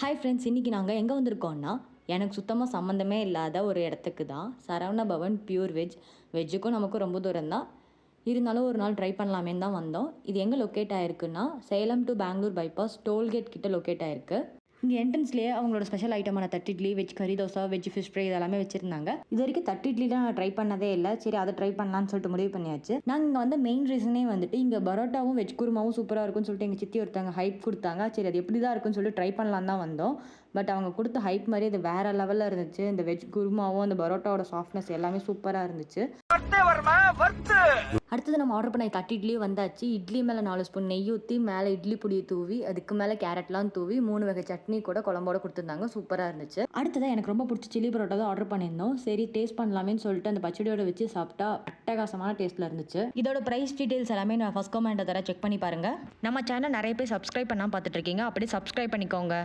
Hi friends, இன்றைக்கி நாங்கள் எங்கே வந்திருக்கோம்னா எனக்கு சுத்தமாக சம்மந்தமே இல்லாத ஒரு இடத்துக்கு தான். சரவண பவன் பியூர் வெஜ்ஜுக்கும் நமக்கும் ரொம்ப தூரம் தான். இருந்தாலும் ஒரு நாள் ட்ரை பண்ணலாமேன்னு தான் வந்தோம். இது எங்கே லொக்கேட் ஆகிருக்குன்னா Salem to Bangalore bypass tollgate கிட்ட லொக்கேட் ஆகிருக்கு. இங்கே என்ட்ரன்ஸ்லேயே அவங்களோட ஸ்பெஷல் ஐட்டமான தட்டு இட்லி, வெஜ் கறி தோசை, வெஜ் ஃபிஷ் ஃப்ரை இதெல்லாமே வச்சுருந்தாங்க. இது வரைக்கும் தட்டு இட்லிலாம் நான் ட்ரை பண்ணதே இல்லை. சரி, அதை ட்ரை பண்ணலான்னு சொல்லிட்டு முடிவு பண்ணியாச்சு. நாங்கள் இங்கே வந்து மெயின் ரீசனே வந்துட்டு இங்கே பரோட்டாவும் வெஜ் குருமாவும் சூப்பராக இருக்கும்னு சொல்லிட்டு எங்கள் சித்தி ஒருத்தாங்க ஹைப் கொடுத்தாங்க. சரி, அது எப்படி தான் இருக்குன்னு சொல்லிட்டு ட்ரை பண்ணலான்னு தான் வந்தோம். பட் அவங்க கொடுத்த ஹைப் மாதிரி அது வேறு லெவலில் இருந்துச்சு. இந்த வெஜ் குருமாவும் அந்த பரோட்டாவோட சாஃப்ட்னஸ் எல்லாமே சூப்பராக இருந்துச்சு. அடுத்தது நம்ம ஆர்டர் பண்ண தட்டு இட்லியும் வந்தாச்சு. இட்லி மேலே 4 ஸ்பூன் நெய் ஊற்றி மேலே இட்லி பொடியை தூவி அதுக்கு மேலே கேரட்லாம் தூவி 3 வகை சட்னி கூட குழம்போட கொடுத்துருந்தாங்க. சூப்பராக இருந்துச்சு. அடுத்ததான் எனக்கு ரொம்ப பிடிச்ச சில்லி பரோட்டா தான் ஆர்டர் பண்ணியிருந்தோம். சரி, டேஸ்ட் பண்ணலாமேன்னு சொல்லிட்டு அந்த பச்சடியோட வச்சு சாப்பிட்டா அட்டகாசமான டேஸ்ட்டில் இருந்துச்சு. இதோட ப்ரைஸ் டீட்டெயில்ஸ் எல்லாமே நான் ஃபர்ஸ்ட் கமெண்ட்டை தர செக் பண்ணி பாருங்கள். நம்ம சேனல் நிறைய பேர் சப்ஸ்கிரைப் பண்ணாமல் பார்த்துட்டு இருக்கீங்க, அப்படியே சப்ஸ்கிரைப் பண்ணிக்கோங்க.